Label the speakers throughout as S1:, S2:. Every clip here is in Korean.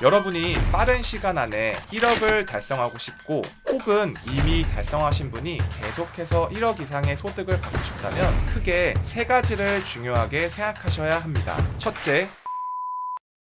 S1: 여러분이 빠른 시간 안에 1억을 달성하고 싶고 혹은 이미 달성하신 분이 계속해서 1억 이상의 소득을 받고 싶다면 크게 세 가지를 중요하게 생각하셔야 합니다. 첫째,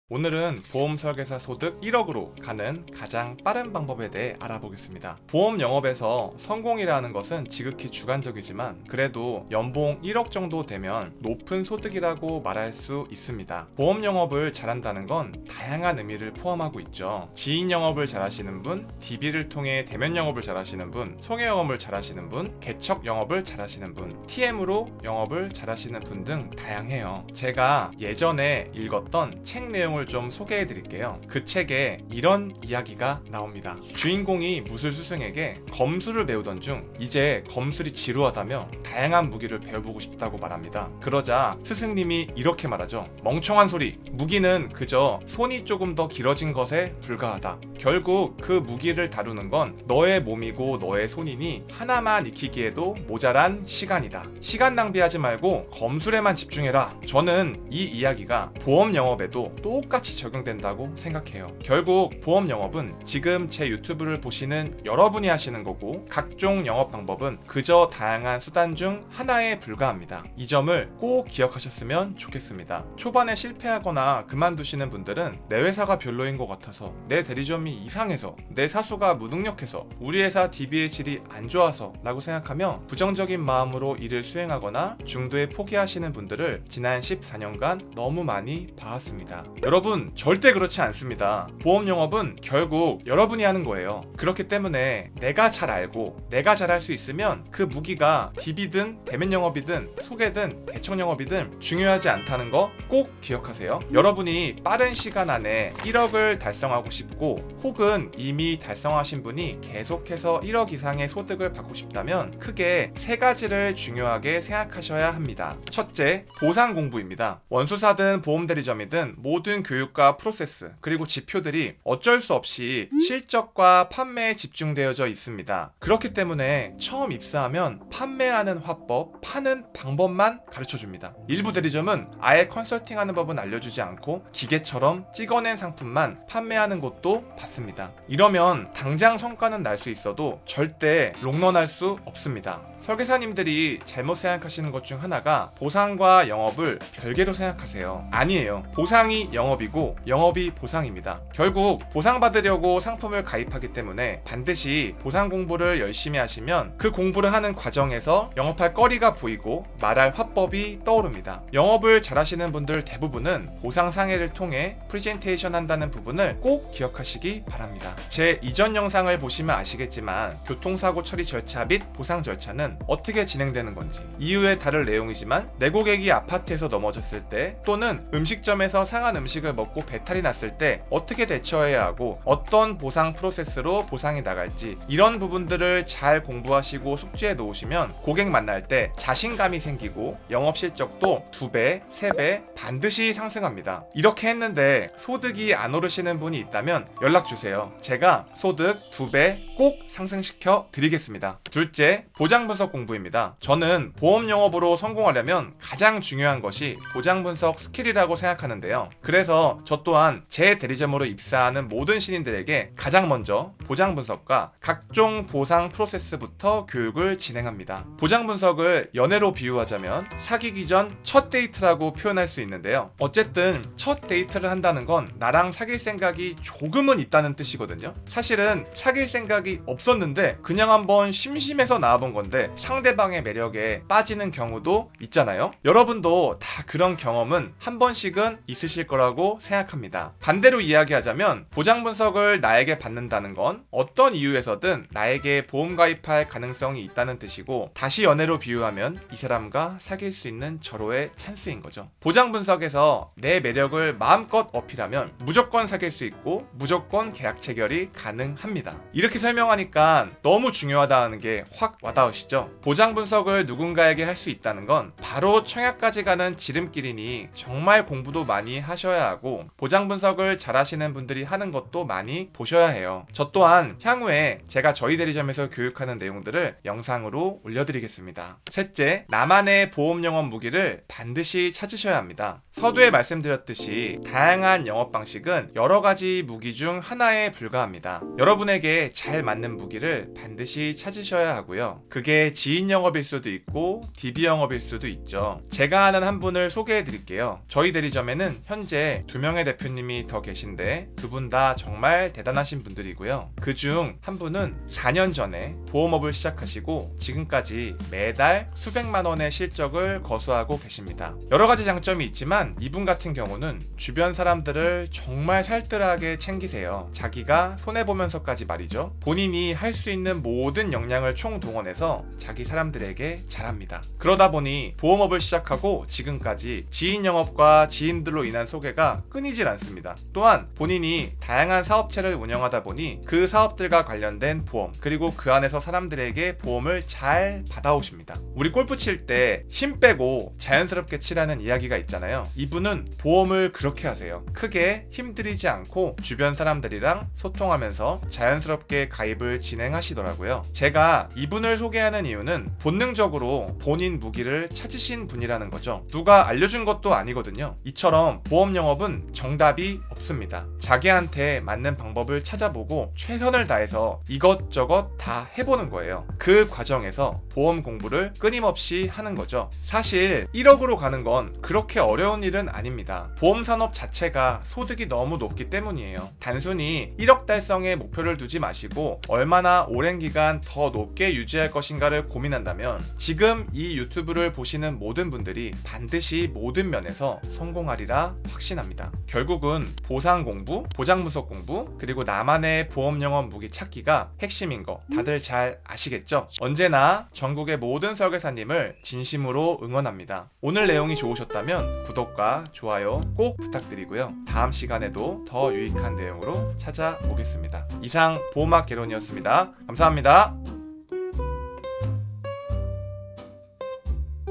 S1: 오늘은 보험 설계사 소득 1억으로 가는 가장 빠른 방법에 대해 알아보겠습니다. 보험 영업에서 성공이라는 것은 지극히 주관적이지만 그래도 연봉 1억 정도 되면 높은 소득이라고 말할 수 있습니다. 보험 영업을 잘한다는 건 다양한 의미를 포함하고 있죠. 지인 영업을 잘하시는 분, DB를 통해 대면 영업을 잘하시는 분, 소개 영업을 잘하시는 분, 개척 영업을 잘하시는 분, TM으로 영업을 잘하시는 분 등 다양해요. 제가 예전에 읽었던 책 내용을 좀 소개해 드릴게요. 그 책에 이런 이야기가 나옵니다. 주인공이 무술스승에게 검술을 배우던 중 이제 검술이 지루하다며 다양한 무기를 배워보고 싶다고 말합니다. 그러자 스승님이 이렇게 말하죠. 멍청한 소리! 무기는 그저 손이 조금 더 길어진 것에 불과하다. 결국 그 무기를 다루는 건 너의 몸이고 너의 손이니 하나만 익히기에도 모자란 시간이다. 시간 낭비하지 말고 검술에만 집중해라. 저는 이 이야기가 보험 영업에도 똑같이 적용된다고 생각해요. 결국 보험 영업은 지금 제 유튜브를 보시는 여러분이 하시는 거고 각종 영업 방법은 그저 다양한 수단 중 하나에 불과합니다. 이 점을 꼭 기억하셨으면 좋겠습니다. 초반에 실패하거나 그만두시는 분들은 내 회사가 별로인 것 같아서, 내 대리점이 이상해서, 내 사수가 무능력해서, 우리 회사 DB의 질이 안 좋아서 라고 생각하며 부정적인 마음으로 일을 수행하거나 중도에 포기하시는 분들을 지난 14년간 너무 많이 봐왔습니다. 여러분, 절대 그렇지 않습니다. 보험 영업은 결국 여러분이 하는 거예요. 그렇기 때문에 내가 잘 알고 내가 잘할 수 있으면 그 무기가 DB든 대면 영업이든 소개든 개척 영업이든 중요하지 않다는 거 꼭 기억하세요. 여러분이 빠른 시간 안에 1억을 달성하고 싶고 혹은 이미 달성하신 분이 계속해서 1억 이상의 소득을 받고 싶다면 크게 세 가지를 중요하게 생각하셔야 합니다. 첫째, 보상 공부입니다. 원수사든 보험 대리점이든 모든 교육과 프로세스 그리고 지표들이 어쩔 수 없이 실적과 판매에 집중되어져 있습니다. 그렇기 때문에 처음 입사하면 판매하는 화법, 파는 방법만 가르쳐줍니다. 일부 대리점은 아예 컨설팅하는 법은 알려주지 않고 기계처럼 찍어낸 상품만 판매하는 곳도 봤습니다. 이러면 당장 성과는 날 수 있어도 절대 롱런할 수 없습니다. 설계사님들이 잘못 생각하시는 것 중 하나가 보상과 영업을 별개로 생각하세요. 아니에요. 보상이 영업이고 영업이 보상입니다. 결국 보상받으려고 상품을 가입하기 때문에 반드시 보상 공부를 열심히 하시면 그 공부를 하는 과정에서 영업할 거리가 보이고 말할 화법이 떠오릅니다. 영업을 잘하시는 분들 대부분은 보상 상회를 통해 프레젠테이션 한다는 부분을 꼭 기억하시기 바랍니다. 제 이전 영상을 보시면 아시겠지만 교통사고 처리 절차 및 보상 절차는 어떻게 진행되는 건지, 이유에 다를 내용이지만 내 고객이 아파트에서 넘어졌을 때 또는 음식점에서 상한 음식을 먹고 배탈이 났을 때 어떻게 대처해야 하고 어떤 보상 프로세스로 보상이 나갈지, 이런 부분들을 잘 공부하시고 숙지해 놓으시면 고객 만날 때 자신감이 생기고 영업 실적도 2배, 3배 반드시 상승합니다. 이렇게 했는데 소득이 안 오르시는 분이 있다면 연락 주세요. 제가 소득 2배 꼭 상승시켜 드리겠습니다. 둘째, 보장 분석 공부입니다. 저는 보험 영업으로 성공하려면 가장 중요한 것이 보장 분석 스킬이라고 생각하는데요. 그래서 저 또한 제 대리점으로 입사하는 모든 신인들에게 가장 먼저 보장 분석과 각종 보상 프로세스부터 교육을 진행합니다. 보장 분석을 연애로 비유하자면 사귀기 전 첫 데이트라고 표현할 수 있는데요. 어쨌든 첫 데이트를 한다는 건 나랑 사귈 생각이 조금은 있다는 뜻이거든요. 사실은 사귈 생각이 없었는데 그냥 한번 심심해서 나와본 건데 상대방의 매력에 빠지는 경우도 있잖아요. 여러분도 다 그런 경험은 한 번씩은 있으실 거라고 생각합니다. 반대로 이야기하자면 보장 분석을 나에게 받는다는 건 어떤 이유에서든 나에게 보험 가입할 가능성이 있다는 뜻이고, 다시 연애로 비유하면 이 사람과 사귈 수 있는 절호의 찬스인 거죠. 보장 분석에서 내 매력을 마음껏 어필하면 무조건 사귈 수 있고 무조건 계약 체결이 가능합니다. 이렇게 설명하니까 너무 중요하다는 게 확 와닿으시죠? 보장 분석을 누군가에게 할 수 있다는 건 바로 청약까지 가는 지름길이니 정말 공부도 많이 하셔야 하고 보장 분석을 잘 하시는 분들이 하는 것도 많이 보셔야 해요. 저 또한 향후에 제가 저희 대리점에서 교육하는 내용들을 영상으로 올려드리겠습니다. 셋째, 나만의 보험 영업 무기를 반드시 찾으셔야 합니다. 서두에 말씀드렸듯이 다양한 영업 방식은 여러 가지 무기 중 하나에 불과합니다. 여러분에게 잘 맞는 무기를 반드시 찾으셔야 하고요. 그게 지인 영업일 수도 있고 DB 영업일 수도 있죠. 제가 아는 한 분을 소개해 드릴게요. 저희 대리점에는 현재 2명의 대표님이 더 계신데 두 분 다 정말 대단하신 분들이고요. 그중 한 분은 4년 전에 보험업을 시작하시고 지금까지 매달 수백만 원의 실적을 거수하고 계십니다. 여러 가지 장점이 있지만 이분 같은 경우는 주변 사람들을 정말 살뜰하게 챙기세요. 자기가 손해보면서까지 말이죠. 본인이 할 수 있는 모든 역량을 총동원해서 자기 사람들에게 잘합니다. 그러다 보니 보험업을 시작하고 지금까지 지인 영업과 지인들로 인한 소개가 끊이질 않습니다. 또한 본인이 다양한 사업체를 운영하다 보니 그 사업들과 관련된 보험 그리고 그 안에서 사람들에게 보험을 잘 받아오십니다. 우리 골프 칠 때 힘 빼고 자연스럽게 치라는 이야기가 있잖아요. 이분은 보험을 그렇게 하세요. 크게 힘들이지 않고 주변 사람들이랑 소통하면서 자연스럽게 가입을 진행하시더라고요. 제가 이분을 소개하는 이유는 본능적으로 본인 무기를 찾으신 분이라는 거죠. 누가 알려준 것도 아니거든요. 이처럼 보험 영업은 정답이 없습니다. 자기한테 맞는 방법을 찾아보고 최선을 다해서 이것저것 다 해보는 거예요. 그 과정에서 보험 공부를 끊임없이 하는 거죠. 사실 1억으로 가는 건 그렇게 어려운 일은 아닙니다. 보험 산업 자체가 소득이 너무 높기 때문이에요. 단순히 1억 달성의 목표를 두지 마시고 얼마나 오랜 기간 더 높게 유지할 것인가를 고민한다면 지금 이 유튜브를 보시는 모든 분들이 반드시 모든 면에서 성공하리라 확신합니다. 결국은 보상 공부, 보장 분석 공부, 그리고 나만의 보험 영업 무기 찾기가 핵심인 거 다들 잘 아시겠죠? 언제나 전국의 모든 설계사님을 진심으로 응원합니다. 오늘 내용이 좋으셨다면 구독과 좋아요 꼭 부탁드리고요. 다음 시간에도 더 유익한 내용으로 찾아오겠습니다. 이상 보험학 개론이었습니다. 감사합니다.